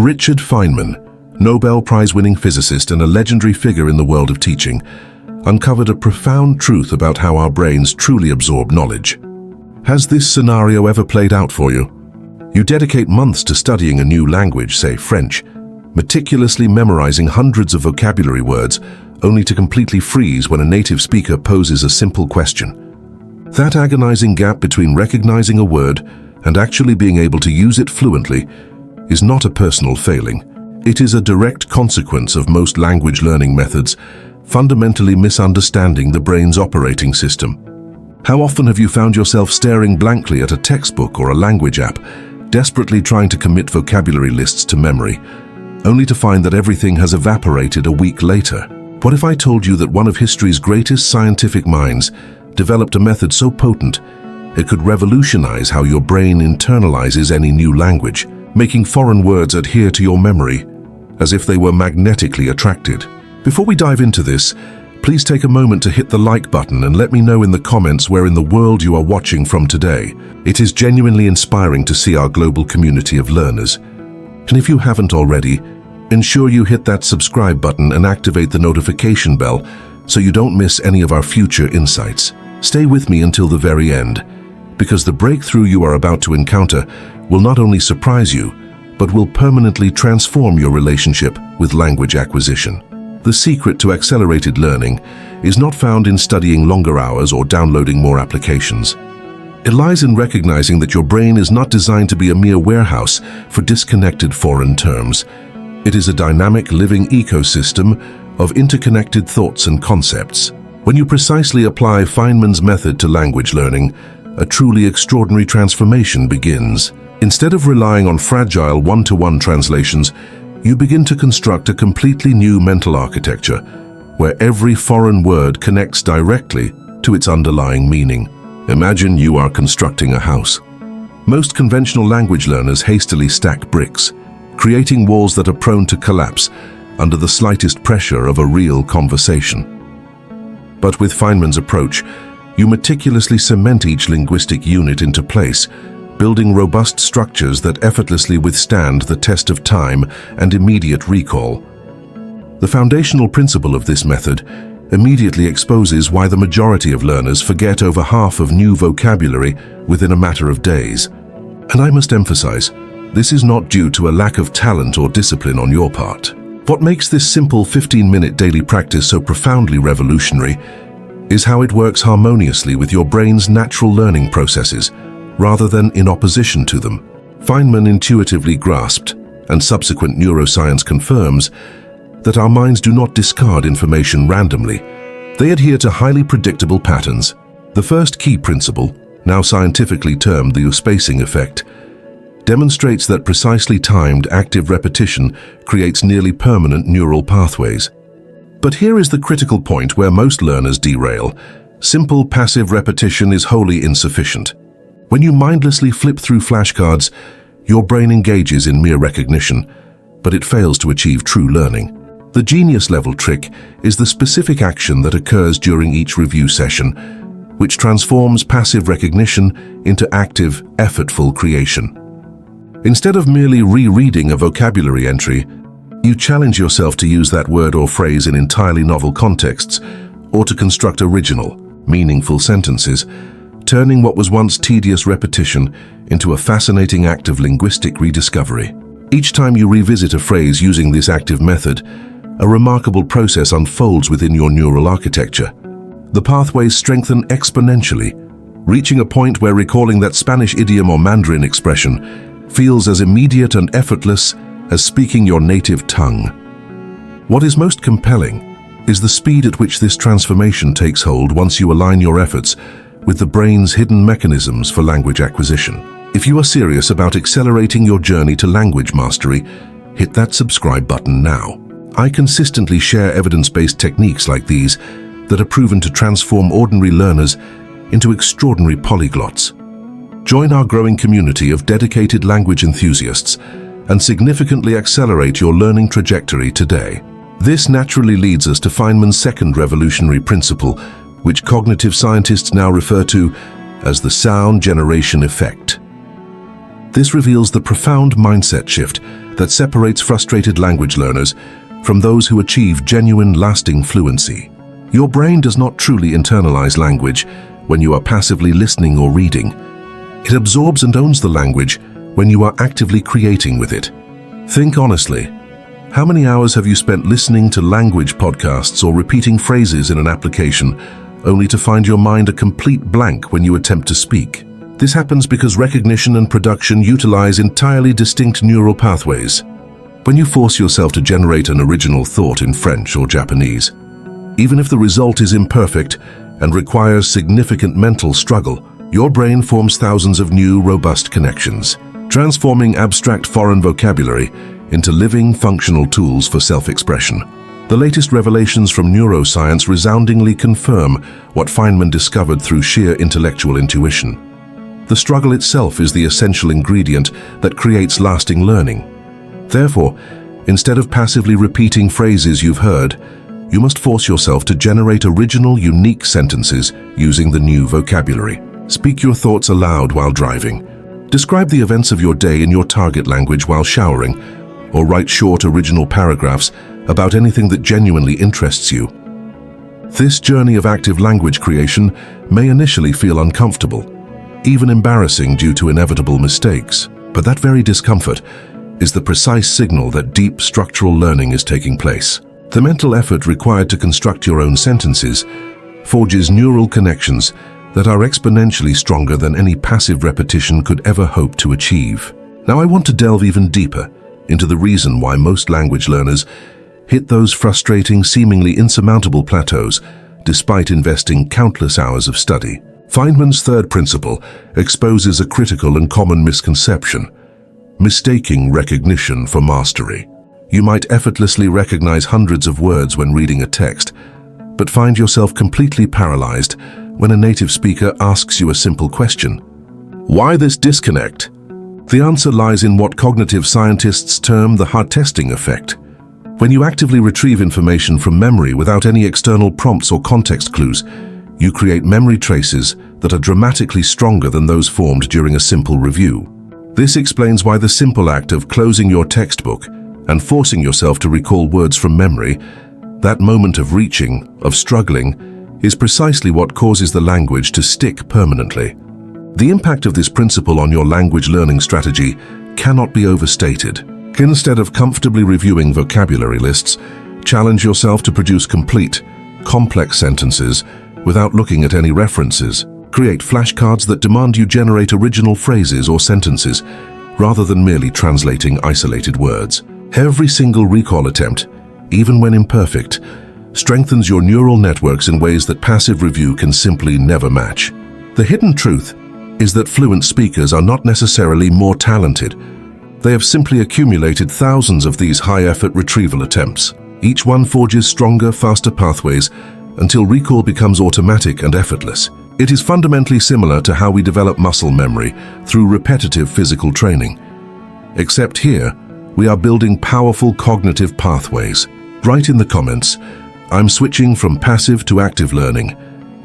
Richard Feynman, Nobel Prize-winning physicist and a legendary figure in the world of teaching, uncovered a profound truth about how our brains truly absorb knowledge. Has this scenario ever played out for you? You dedicate months to studying a new language, say French, meticulously memorizing hundreds of vocabulary words, only to completely freeze when a native speaker poses a simple question. That agonizing gap between recognizing a word and actually being able to use it fluently is not a personal failing. It is a direct consequence of most language learning methods fundamentally misunderstanding the brain's operating system. How often have you found yourself staring blankly at a textbook or a language app, desperately trying to commit vocabulary lists to memory, only to find that everything has evaporated a week later? What if I told you that one of history's greatest scientific minds developed a method so potent it could revolutionize how your brain internalizes any new language, making foreign words adhere to your memory as if they were magnetically attracted? Before we dive into this, please take a moment to hit the like button and let me know in the comments where in the world you are watching from today. It is genuinely inspiring to see our global community of learners. And if you haven't already, ensure you hit that subscribe button and activate the notification bell so you don't miss any of our future insights. Stay with me until the very end, because the breakthrough you are about to encounter will not only surprise you, but will permanently transform your relationship with language acquisition. The secret to accelerated learning is not found in studying longer hours or downloading more applications. It lies in recognizing that your brain is not designed to be a mere warehouse for disconnected foreign terms. It is a dynamic, living ecosystem of interconnected thoughts and concepts. When you precisely apply Feynman's method to language learning, a truly extraordinary transformation begins. Instead of relying on fragile one-to-one translations, you begin to construct a completely new mental architecture, where every foreign word connects directly to its underlying meaning. Imagine you are constructing a house. Most conventional language learners hastily stack bricks, creating walls that are prone to collapse under the slightest pressure of a real conversation. But with Feynman's approach, you meticulously cement each linguistic unit into place, building robust structures that effortlessly withstand the test of time and immediate recall. The foundational principle of this method immediately exposes why the majority of learners forget over half of new vocabulary within a matter of days. And I must emphasize, this is not due to a lack of talent or discipline on your part. What makes this simple 15-minute daily practice so profoundly revolutionary is how it works harmoniously with your brain's natural learning processes, rather than in opposition to them. Feynman intuitively grasped, and subsequent neuroscience confirms, that our minds do not discard information randomly. They adhere to highly predictable patterns. The first key principle, now scientifically termed the spacing effect, demonstrates that precisely timed active repetition creates nearly permanent neural pathways. But here is the critical point where most learners derail. Simple passive repetition is wholly insufficient. When you mindlessly flip through flashcards, your brain engages in mere recognition, but it fails to achieve true learning. The genius-level trick is the specific action that occurs during each review session, which transforms passive recognition into active, effortful creation. Instead of merely rereading a vocabulary entry, you challenge yourself to use that word or phrase in entirely novel contexts, or to construct original, meaningful sentences, turning what was once tedious repetition into a fascinating act of linguistic rediscovery. Each time you revisit a phrase using this active method, a remarkable process unfolds within your neural architecture. The pathways strengthen exponentially, reaching a point where recalling that Spanish idiom or Mandarin expression feels as immediate and effortless as speaking your native tongue. What is most compelling is the speed at which this transformation takes hold once you align your efforts with the brain's hidden mechanisms for language acquisition. If you are serious about accelerating your journey to language mastery, hit that subscribe button now. I consistently share evidence-based techniques like these that are proven to transform ordinary learners into extraordinary polyglots. Join our growing community of dedicated language enthusiasts and significantly accelerate your learning trajectory today. This naturally leads us to Feynman's second revolutionary principle, which cognitive scientists now refer to as the sound generation effect. This reveals the profound mindset shift that separates frustrated language learners from those who achieve genuine, lasting fluency. Your brain does not truly internalize language when you are passively listening or reading. It absorbs and owns the language when you are actively creating with it. Think honestly. How many hours have you spent listening to language podcasts or repeating phrases in an application only to find your mind a complete blank when you attempt to speak? This happens because recognition and production utilize entirely distinct neural pathways. When you force yourself to generate an original thought in French or Japanese, even if the result is imperfect and requires significant mental struggle, your brain forms thousands of new, robust connections, transforming abstract foreign vocabulary into living, functional tools for self-expression. The latest revelations from neuroscience resoundingly confirm what Feynman discovered through sheer intellectual intuition. The struggle itself is the essential ingredient that creates lasting learning. Therefore, instead of passively repeating phrases you've heard, you must force yourself to generate original, unique sentences using the new vocabulary. Speak your thoughts aloud while driving. Describe the events of your day in your target language while showering, or write short, original paragraphs about anything that genuinely interests you. This journey of active language creation may initially feel uncomfortable, even embarrassing due to inevitable mistakes, but that very discomfort is the precise signal that deep structural learning is taking place. The mental effort required to construct your own sentences forges neural connections that are exponentially stronger than any passive repetition could ever hope to achieve. Now I want to delve even deeper into the reason why most language learners hit those frustrating, seemingly insurmountable plateaus despite investing countless hours of study. Feynman's third principle exposes a critical and common misconception: mistaking recognition for mastery. You might effortlessly recognize hundreds of words when reading a text, but find yourself completely paralyzed when a native speaker asks you a simple question. Why this disconnect? The answer lies in what cognitive scientists term the hard testing effect. When you actively retrieve information from memory without any external prompts or context clues, you create memory traces that are dramatically stronger than those formed during a simple review. This explains why the simple act of closing your textbook and forcing yourself to recall words from memory, that moment of reaching, of struggling, is precisely what causes the language to stick permanently. The impact of this principle on your language learning strategy cannot be overstated. Instead of comfortably reviewing vocabulary lists, challenge yourself to produce complete, complex sentences without looking at any references. Create flashcards that demand you generate original phrases or sentences, rather than merely translating isolated words. Every single recall attempt, even when imperfect, strengthens your neural networks in ways that passive review can simply never match. The hidden truth is that fluent speakers are not necessarily more talented. They have simply accumulated thousands of these high-effort retrieval attempts. Each one forges stronger, faster pathways until recall becomes automatic and effortless. It is fundamentally similar to how we develop muscle memory through repetitive physical training. Except here, we are building powerful cognitive pathways. Write in the comments, I'm switching from passive to active learning,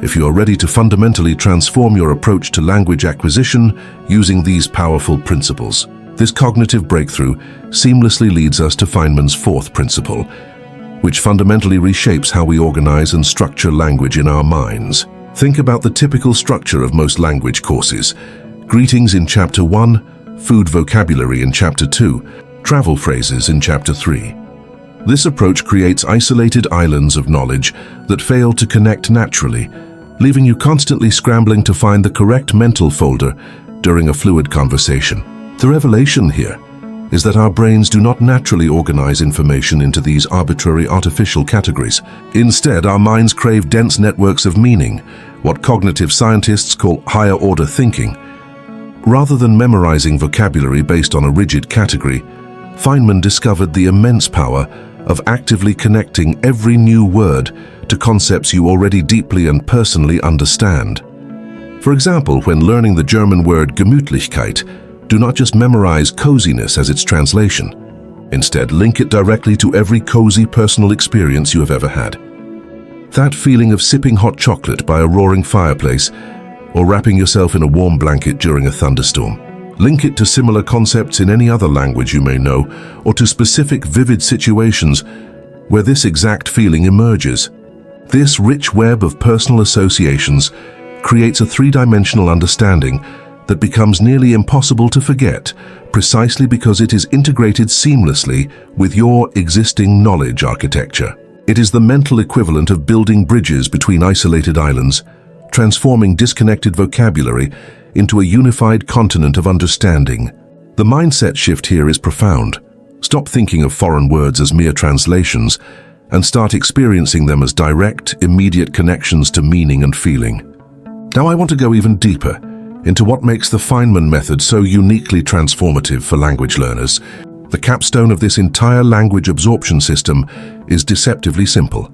if you are ready to fundamentally transform your approach to language acquisition using these powerful principles. This cognitive breakthrough seamlessly leads us to Feynman's fourth principle, which fundamentally reshapes how we organize and structure language in our minds. Think about the typical structure of most language courses. Greetings in Chapter 1, food vocabulary in Chapter 2, travel phrases in Chapter 3. This approach creates isolated islands of knowledge that fail to connect naturally, leaving you constantly scrambling to find the correct mental folder during a fluid conversation. The revelation here is that our brains do not naturally organize information into these arbitrary artificial categories. Instead, our minds crave dense networks of meaning, what cognitive scientists call higher-order thinking. Rather than memorizing vocabulary based on a rigid category, Feynman discovered the immense power of actively connecting every new word to concepts you already deeply and personally understand. For example, when learning the German word Gemütlichkeit, do not just memorize coziness as its translation. Instead, link it directly to every cozy personal experience you have ever had. That feeling of sipping hot chocolate by a roaring fireplace or wrapping yourself in a warm blanket during a thunderstorm. Link it to similar concepts in any other language you may know, or to specific vivid situations where this exact feeling emerges. This rich web of personal associations creates a three-dimensional understanding that becomes nearly impossible to forget, precisely because it is integrated seamlessly with your existing knowledge architecture. It is the mental equivalent of building bridges between isolated islands, transforming disconnected vocabulary into a unified continent of understanding. The mindset shift here is profound. Stop thinking of foreign words as mere translations and start experiencing them as direct, immediate connections to meaning and feeling. Now I want to go even deeper into what makes the Feynman method so uniquely transformative for language learners. The capstone of this entire language absorption system is deceptively simple,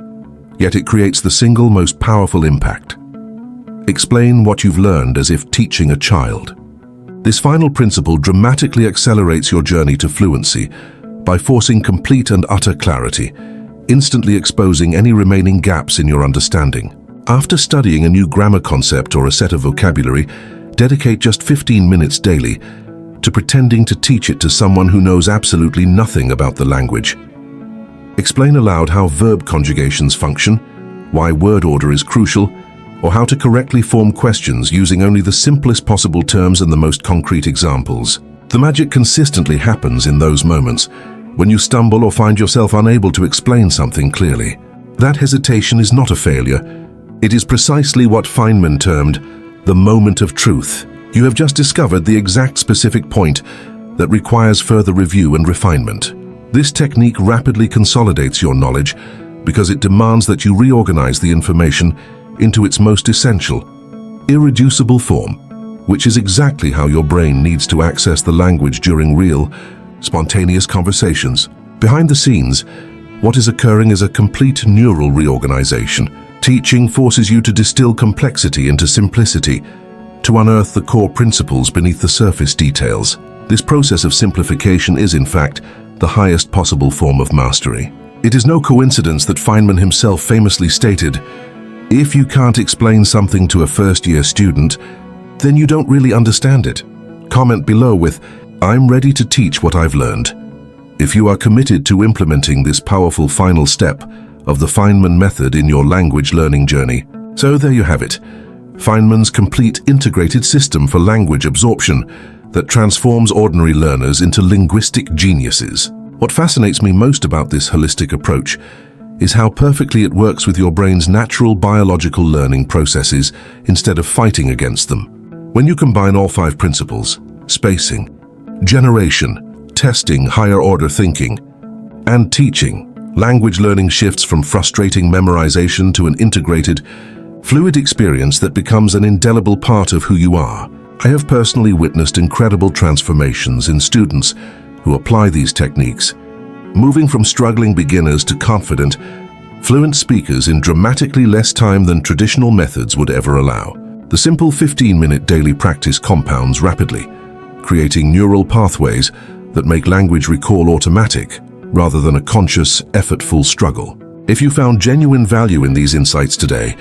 yet it creates the single most powerful impact. Explain what you've learned as if teaching a child. This final principle dramatically accelerates your journey to fluency by forcing complete and utter clarity, instantly exposing any remaining gaps in your understanding. After studying a new grammar concept or a set of vocabulary, dedicate just 15 minutes daily to pretending to teach it to someone who knows absolutely nothing about the language. Explain aloud how verb conjugations function, why word order is crucial, or how to correctly form questions using only the simplest possible terms and the most concrete examples. The magic consistently happens in those moments when you stumble or find yourself unable to explain something clearly. That hesitation is not a failure. It is precisely what Feynman termed the moment of truth. You have just discovered the exact specific point that requires further review and refinement. This technique rapidly consolidates your knowledge because it demands that you reorganize the information into its most essential, irreducible form, which is exactly how your brain needs to access the language during real, spontaneous conversations. Behind the scenes, what is occurring is a complete neural reorganization. Teaching forces you to distill complexity into simplicity, to unearth the core principles beneath the surface details. This process of simplification is, in fact, the highest possible form of mastery. It is no coincidence that Feynman himself famously stated, "If you can't explain something to a first-year student, then you don't really understand it." Comment below with, "I'm ready to teach what I've learned," if you are committed to implementing this powerful final step of the Feynman method in your language learning journey. So there you have it, Feynman's complete integrated system for language absorption that transforms ordinary learners into linguistic geniuses. What fascinates me most about this holistic approach is how perfectly it works with your brain's natural biological learning processes instead of fighting against them. When you combine all 5 principles, spacing, generation, testing, higher-order thinking, and teaching, language learning shifts from frustrating memorization to an integrated, fluid experience that becomes an indelible part of who you are. I have personally witnessed incredible transformations in students who apply these techniques, moving from struggling beginners to confident, fluent speakers in dramatically less time than traditional methods would ever allow. The simple 15-minute daily practice compounds rapidly, creating neural pathways that make language recall automatic rather than a conscious, effortful struggle. If you found genuine value in these insights today,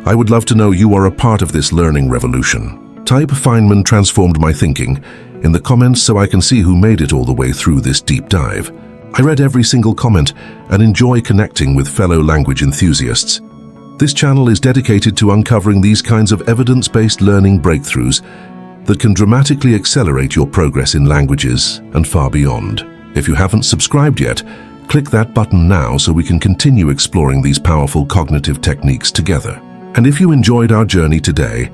I would love to know you are a part of this learning revolution. Type "Feynman transformed my thinking" in the comments so I can see who made it all the way through this deep dive. I read every single comment and enjoy connecting with fellow language enthusiasts. This channel is dedicated to uncovering these kinds of evidence-based learning breakthroughs that can dramatically accelerate your progress in languages and far beyond. If you haven't subscribed yet, click that button now so we can continue exploring these powerful cognitive techniques together. And if you enjoyed our journey today,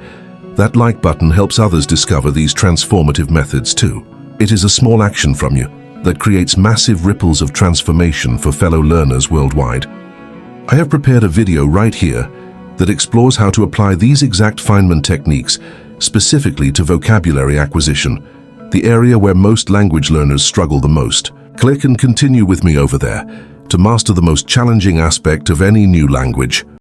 that like button helps others discover these transformative methods too. It is a small action from you that creates massive ripples of transformation for fellow learners worldwide. I have prepared a video right here that explores how to apply these exact Feynman techniques specifically to vocabulary acquisition, the area where most language learners struggle the most. Click and continue with me over there to master the most challenging aspect of any new language.